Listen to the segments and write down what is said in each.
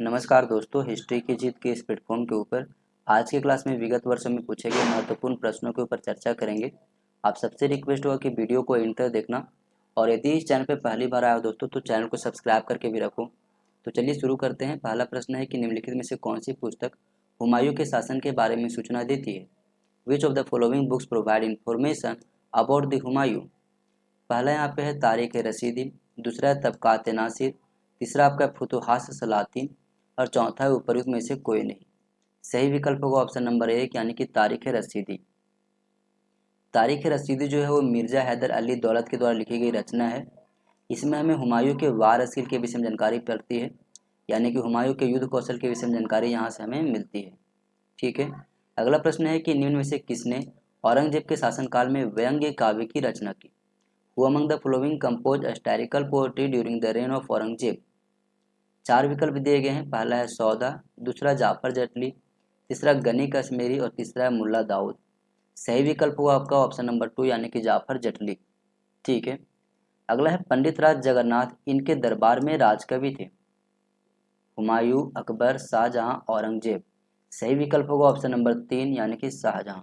नमस्कार दोस्तों, हिस्ट्री की जीत के इस प्लेटफॉर्म के ऊपर आज की क्लास में विगत वर्षों में पूछे गए महत्वपूर्ण प्रश्नों के ऊपर चर्चा करेंगे। आप सबसे रिक्वेस्ट होगा कि वीडियो को एंड तक देखना और यदि इस चैनल पर पहली बार आया हो दोस्तों तो चैनल को सब्सक्राइब करके भी रखो। तो चलिए शुरू करते हैं। पहला प्रश्न है कि निम्नलिखित में से कौन सी पुस्तक हुमायूं के शासन के बारे में सूचना देती है। विच of the following books provide information about the Humayun. पहला यहाँ पे है तारीख रसीदी, दूसरा है तबकात नासिर, तीसरा आपका फुतुहात सलातीन और चौथा है उपयुक्त में से कोई नहीं। सही विकल्प होगा ऑप्शन नंबर 1 यानी कि तारीख रसीदी। तारीख रसीदी जो है वो मिर्ज़ा हैदर अली दौलत के द्वारा लिखी गई रचना है। इसमें हमें हुमायूं के वार स्किल के विषय में जानकारी पड़ती है, यानी कि हुमायूं के युद्ध कौशल के विषय में जानकारी यहाँ से हमें मिलती है। ठीक है, अगला प्रश्न है कि निम्न में से किसने औरंगजेब के शासनकाल में व्यंग्य काव्य की रचना की। Who among the following composed historical poetry during the reign of Aurangzeb. चार विकल्प दिए गए हैं। पहला है सौदा, दूसरा जाफर जटली, तीसरा गनी कश्मीरी और तीसरा है मुल्ला दाऊद। सही विकल्प हुआ आपका ऑप्शन नंबर 2 यानी कि जाफर जटली। ठीक है, अगला है पंडित राज जगन्नाथ इनके दरबार में राजकवि थे। हुमायूं, अकबर, शाहजहां, औरंगजेब। सही विकल्प होगा ऑप्शन नंबर 3 यानी कि शाहजहां।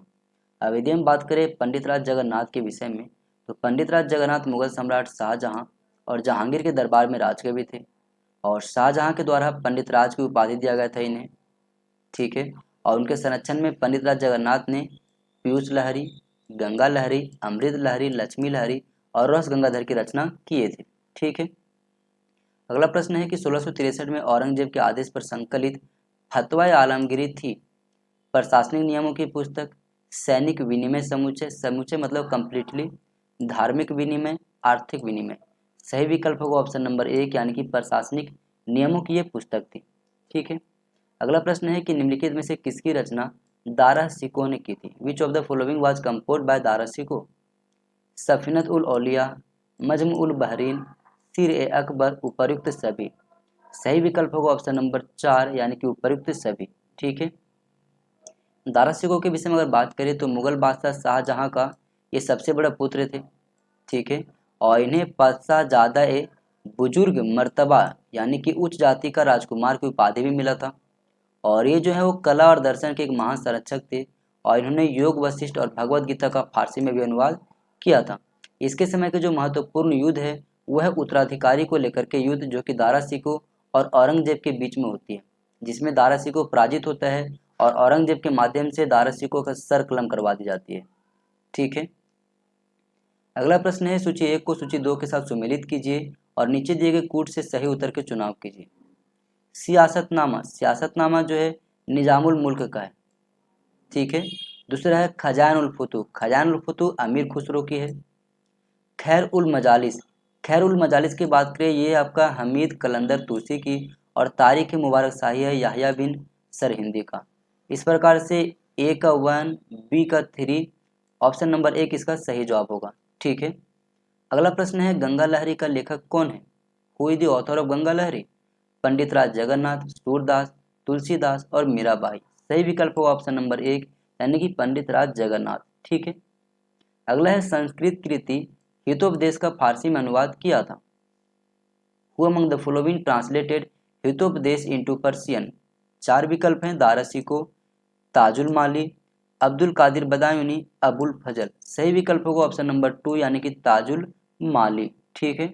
अब यदि हम बात करें पंडित राज जगन्नाथ के विषय में तो पंडित राज जगन्नाथ मुगल सम्राट शाहजहां और जहांगीर के दरबार में राजकवि थे और शाहजहां के द्वारा पंडित राज की उपाधि दिया गया था इन्हें। ठीक है, और उनके संरक्षण में पंडित राज जगन्नाथ ने पीयूष लहरी, गंगा लहरी, अमृत लहरी, लक्ष्मी लहरी और रस गंगाधर की रचना किए थे। ठीक है, अगला प्रश्न है कि 1663 में औरंगजेब के आदेश पर संकलित फतवा आलमगीरी थी प्रशासनिक नियमों की पुस्तक, सैनिक विनिमय समुच्चय, समुच्चय मतलब कंप्लीटली, धार्मिक विनिमय, आर्थिक विनिमय। सही विकल्प होगा ऑप्शन नंबर 1 यानी कि प्रशासनिक नियमों की ये पुस्तक थी। ठीक है, अगला प्रश्न है कि निम्नलिखित में से किसकी रचना दारा शिकोह ने की थी। Which of the following was composed by Dara Shikoh. Safinat ul Auliya, Majma ul Bahrain, Sirr e Akbar, उपर्युक्त सभी। सही विकल्प होगा ऑप्शन नंबर 4 यानी कि उपर्युक्त सभी। ठीक है, दारा शिकोह के विषय में अगर बात करें तो मुगल बादशाह शाहजहां का ये सबसे बड़ा पुत्र थे। ठीक है, और इन्हें पातशाहजादा ए बुजुर्ग मर्तबा यानी कि उच्च जाति का राजकुमार की उपाधि भी मिला था। और ये जो है वो कला और दर्शन के एक महान संरक्षक थे और इन्होंने योग वशिष्ठ और भगवद गीता का फारसी में भी अनुवाद किया था। इसके समय के जो महत्वपूर्ण युद्ध है वह है उत्तराधिकारी को लेकर के युद्ध, जो कि दारा शिकोह और औरंगजेब के बीच में होती है, जिसमें दारा शिकोह पराजित होता है और औरंगजेब के माध्यम से दारा शिकोह का सर कलम करवा दी जाती है। ठीक है, अगला प्रश्न है सूची 1 को सूची 2 के साथ सुमेलित कीजिए और नीचे दिए गए कूट से सही उत्तर के चुनाव कीजिए। सियासतनामा, सियासतनामा जो है निजामुल मुल्क का है। ठीक है, दूसरा है खजान उल फुतूह, खजान उल फुतूह अमीर खुसरो की है। खैर उल मजालिस, खैर उल मजालिस की बात करें ये आपका हमीद कलंदर तूसी की और तारीख मुबारक शाही है याहिया बिन सरहिंदी का। इस प्रकार से ए का 1, बी का 3, ऑप्शन नंबर 1 इसका सही जवाब होगा। ठीक है, अगला प्रश्न है गंगा लहरी का लेखक कौन है। Who is the author of Ganga Lahari. Pandit Raj Jagannath, Surdas, Tulsidas और मीराबाई। सही विकल्प होगा ऑप्शन नंबर 1 यानी कि पंडित राज जगन्नाथ। ठीक है, अगला है संस्कृत कृति हितोपदेश का फारसी में अनुवाद किया था। Who among the following translated Hitopadesha into Persian. चार विकल्प हैं, दारा शिकोह, ताजुल माली, अब्दुल कादिर बदायूनी, अबुल फजल। सही विकल्प होगा ऑप्शन नंबर 2 यानी कि ताजुल माली। ठीक है,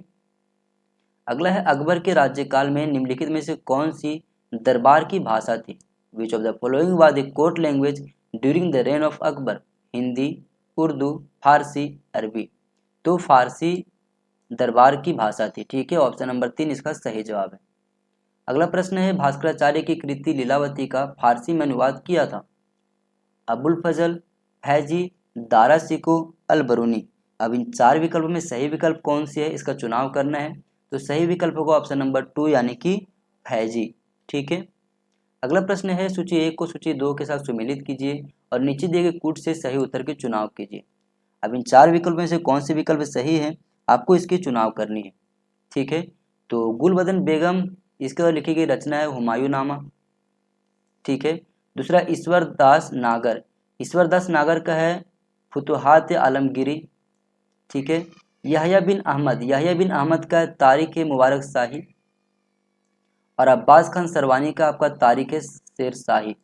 अगला है अकबर के राज्यकाल में निम्नलिखित में से कौन सी दरबार की भाषा थी। Which of the following was the court language during the reign of Akbar. Hindi, Urdu, Farsi, Arabi. तो फारसी दरबार की भाषा थी। ठीक है, ऑप्शन नंबर 3 इसका सही जवाब है। अगला प्रश्न है भास्कराचार्य की कृति लीलावती का फारसी में अनुवाद किया था। अबुल फजल, फैजी, दारा शिकोह, अल बरूनी। अब इन चार विकल्पों में सही विकल्प कौन सी है इसका चुनाव करना है। तो सही विकल्प होगा ऑप्शन नंबर 2 यानी कि फैजी। ठीक है, अगला प्रश्न है सूची 1 को सूची 2 के साथ सुमेलित कीजिए और नीचे दिए गए कूट से सही उत्तर के चुनाव कीजिए। अब इन चार विकल्पों में से कौन से विकल्प सही है आपको इसकी चुनाव करनी है। ठीक है, तो गुलबदन बेगम इसके लिखी गई रचना है हुमायूं नामा। ठीक है, दूसरा ईश्वर दास नागर, ईश्वर दास नागर का है फुतुहात आलमगीरी। ठीक है, याहिया बिन अहमद, याहिया बिन अहमद का तारीख मुबारक शाही और अब्बास खान सरवानी का आपका तारीख शेरशाही।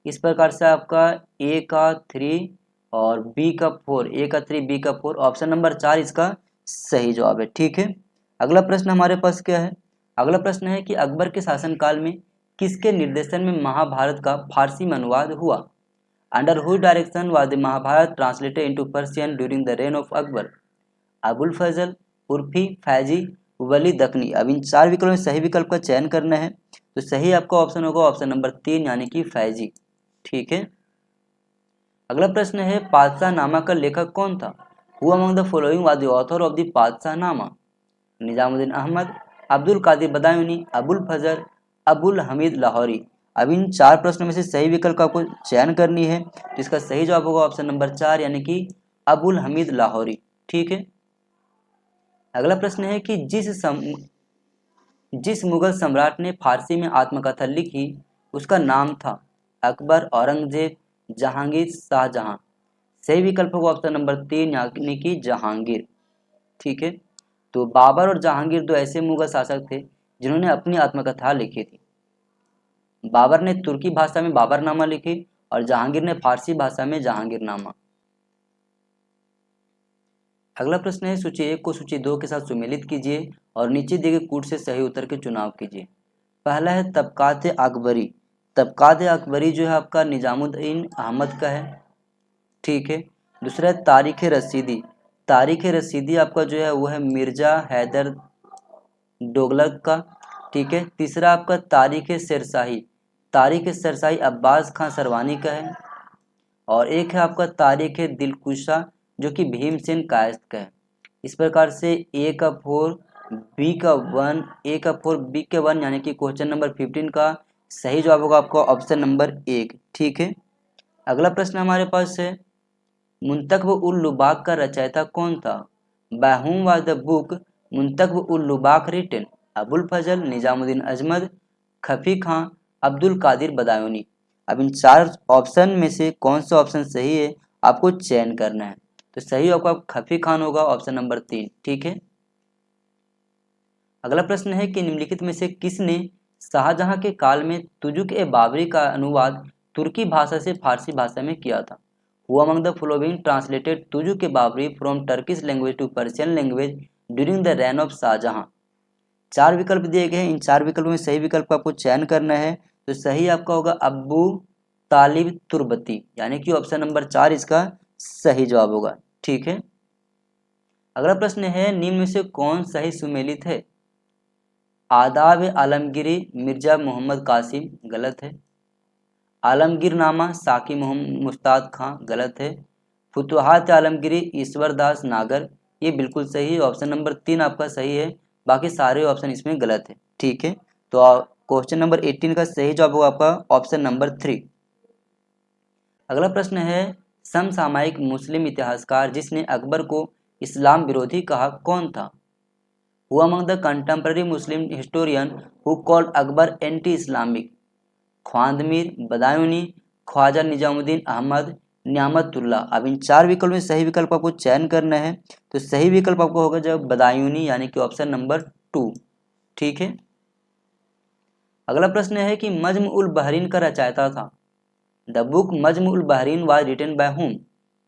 इस प्रकार से आपका ए का 3 और बी का 4, ए का 3 बी का 4, ऑप्शन नंबर 4 इसका सही जवाब है। ठीक है, अगला प्रश्न हमारे पास क्या है? अगला प्रश्न है कि अकबर के शासनकाल में किसके निर्देशन में महाभारत का फारसी में अनुवाद हुआ? Under whose direction was the Mahabharata translated into Persian during the reign of Akbar? Abul Fazal, Urfi, Faizi, Wali Dakhni. अब इन 4 विकल्पों में सही विकल्प का चयन करना है, तो सही आपका ऑप्शन होगा ऑप्शन नंबर 3 यानी कि फैजी। ठीक है, अगला प्रश्न है पातशाह नामा का लेखक कौन था? Who among the following was the author of the पातशाह नामा? निजामुद्दीन अहमद, अब्दुल कादिर बदायूनी, अबुल फजल, अबुल हमीद लाहौरी। अब इन 4 प्रश्नों में से सही विकल्प का आपको चयन करनी है, तो इसका सही जवाब होगा ऑप्शन नंबर 4 यानी कि अबुल हमीद लाहौरी। ठीक है, अगला प्रश्न है कि जिस मुगल सम्राट ने फारसी में आत्मकथा लिखी उसका नाम था? अकबर, औरंगजेब, जहांगीर, शाहजहां। सही विकल्प होगा ऑप्शन नंबर 3 यानी कि जहांगीर। ठीक है, तो बाबर और जहांगीर दो ऐसे मुगल शासक थे जिन्होंने अपनी आत्मकथा लिखी थी। बाबर ने तुर्की भाषा में बाबरनामा लिखी और जहांगीर ने फारसी भाषा में जहांगीरनामा। अगला प्रश्न है सूची 1 को सूची 2 के साथ सुमेलित कीजिए और नीचे दिए गए कूट से सही उत्तर के चुनाव कीजिए। पहला है तबकात अकबरी। तबकात अकबरी जो है आपका निजामुद्दीन अहमद का है। ठीक है, दूसरा है तारीख रसीदी। तारीख रसीदी आपका जो है वो है मिर्जा हैदर दोगलक का। ठीक है, तीसरा आपका तारीख शेरशाही। तारीख शेरशाही अब्बास खान सरवानी का है। और एक है आपका तारीख दिलकुशा जो कि भीमसेन कायस्थ का है। इस प्रकार से ए का 4 बी का 1, ए का 4 बी के 1 यानी कि क्वेश्चन नंबर 15 का सही जवाब होगा आपका ऑप्शन नंबर 1। ठीक है, अगला प्रश्न हमारे पास है मुंतखब उल लुबाक का रचयिता कौन था? By whom was the book Muntakhab ul Lubab written? Abul Fazal, Nizamuddin Azmat, Khafi Khan, Abdul Qadir Badayuni. अब इन 4 ऑप्शन में से कौन सा ऑप्शन सही है आपको चयन करना है, तो सही आपका खफी खान होगा ऑप्शन नंबर 3। ठीक है, अगला प्रश्न है कि निम्नलिखित में से किसने शाहजहां के काल में तुजुक ए बाबरी का अनुवाद तुर्की भाषा से फारसी भाषा में किया था? Who among the following translated Tuzuk e Babri from Turkish language to Persian language during the reign of Shahjahan? 4 विकल्प दिए गए हैं, इन 4 विकल्पों में सही विकल्प का आपको चयन करना है, तो सही आपका होगा अब्बू तालिब तुर्बती यानी कि ऑप्शन नंबर 4 इसका सही जवाब होगा। ठीक है, अगला प्रश्न है निम्न में से कौन सही सुमेलित है? आदाब आलमगिरी मिर्जा मोहम्मद कासिम, गलत है। आलमगीरनामा साकी मुश्ताक खां, गलत है। फुतुहात आलमगिरी ईश्वर दास नागर, ये बिल्कुल सही है, ऑप्शन नंबर 3 आपका सही है, बाकी सारे ऑप्शन इसमें गलत है। ठीक है, तो क्वेश्चन नंबर 18 का सही जवाब होगा आपका ऑप्शन नंबर 3। अगला प्रश्न है समसामयिक मुस्लिम इतिहासकार जिसने अकबर को इस्लाम विरोधी कहा कौन था? Who among the contemporary Muslim historian who called Akbar anti Islamic? Khwandamir, Badayuni, Khwaja Nizamuddin Ahmad, Niamatullah. अब इन 4 विकल्प में सही विकल्प आपको चयन करना है, तो सही विकल्प आपको होगा जब बदायूनी यानी कि ऑप्शन नंबर 2। ठीक है, अगला प्रश्न है कि मज्म उल बहरीन का रचयिता था? The book Majma ul Bahrain was written by whom?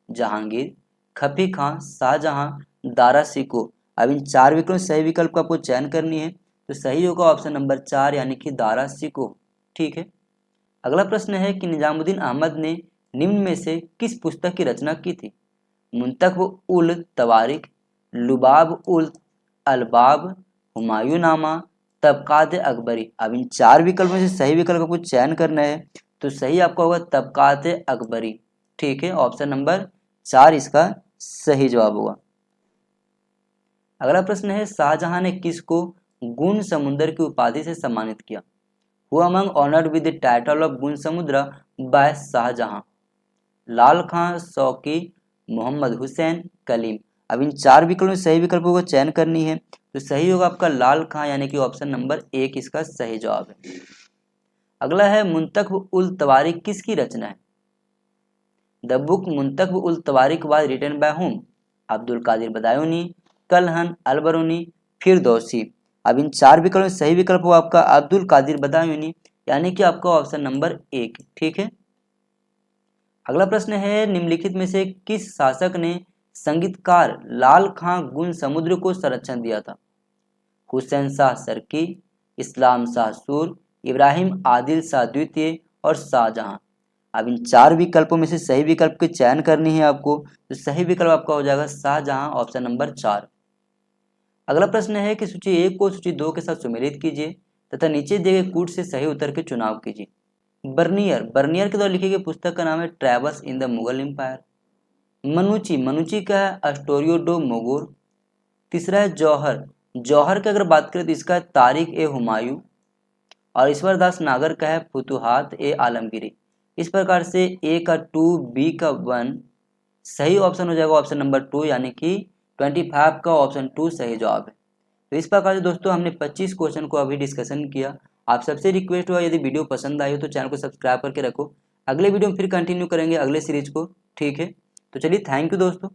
Jahangir, खफी खां, शाहजहां, दारा सिको। अब इन 4 विकल्प में सही विकल्प का आपको चयन करनी है, तो सही होगा ऑप्शन नंबर 4 यानी कि दारा सिको। ठीक है, अगला प्रश्न है कि निजामुद्दीन अहमद ने निम्न में से किस पुस्तक की रचना की थी? मुंतखब उल तवारिख, लुबाब उल अलबाब, हुमायूंनामा, तबकात अकबरी। अब इन 4 विकल्पों में से सही विकल्प को चयन करना है, तो सही आपका होगा तबकात अकबरी। ठीक है, ऑप्शन नंबर 4 इसका सही जवाब होगा। अगला प्रश्न है शाहजहां ने किसको गुण समुद्र की उपाधि से सम्मानित किया? Who among honoured with the title of गुण समुद्र बाय शाहजहां? लाल खां, शौकी, मोहम्मद हुसैन, कलीम। अब इन 4 विकल्पों में सही विकल्पों को चयन करनी है, तो सही होगा आपका लाल खां यानी कि ऑप्शन नंबर 1 इसका सही जवाब है। अगला है मुंतखब उल तवारिक किसकी रचना है? The book Muntakhab ul Tawarikh was written by whom? Abdul Qadir Badayuni, Kalhana, Al-Biruni, Firdausi. अब इन 4 विकल्प में सही विकल्प हुआ आपका अब्दुल कादिर बदायूनी, यानी कि आपका ऑप्शन नंबर 1। ठीक है। अगला प्रश्न है, निम्नलिखित में से किस शासक ने संगीतकार लाल खां गुल समुद्र को संरक्षण दिया था? हुसैन शाह सरकी, इस्लाम शाह सूर, इब्राहिम आदिल शाह द्वितीय और शाहजहां। अब इन 4 विकल्पों में से सही विकल्प की चयन करनी है आपको, तो सही विकल्प आपका हो जाएगा शाहजहां, ऑप्शन नंबर 4। अगला प्रश्न है कि सूची 1 को सूची 2 के साथ सुमेलित कीजिए तथा नीचे दिए गए कूट से सही उत्तर के चुनाव कीजिए। बर्नियर के द्वारा लिखी गई पुस्तक का नाम है travels in the Mughal empire. Manucci का है अस्टोरियो डो मोगोर। तीसरा है जौहर की अगर बात करें तो इसका है तारिक ए हुमायूं। और ईश्वर दास नागर का है फुतुहात ए आलमगीरी। इस प्रकार से ए का 2, बी का 1 सही ऑप्शन हो जाएगा ऑप्शन नंबर 2, यानी कि 25 का ऑप्शन 2 सही जवाब है। तो इस प्रकार से दोस्तों हमने 25 क्वेश्चन को अभी डिस्कशन किया। आप सबसे रिक्वेस्ट हुआ यदि वीडियो पसंद आई हो तो चैनल को सब्सक्राइब करके रखो। अगले वीडियो में फिर कंटिन्यू करेंगे अगले सीरीज को। ठीक है, तो चलिए थैंक यू दोस्तों।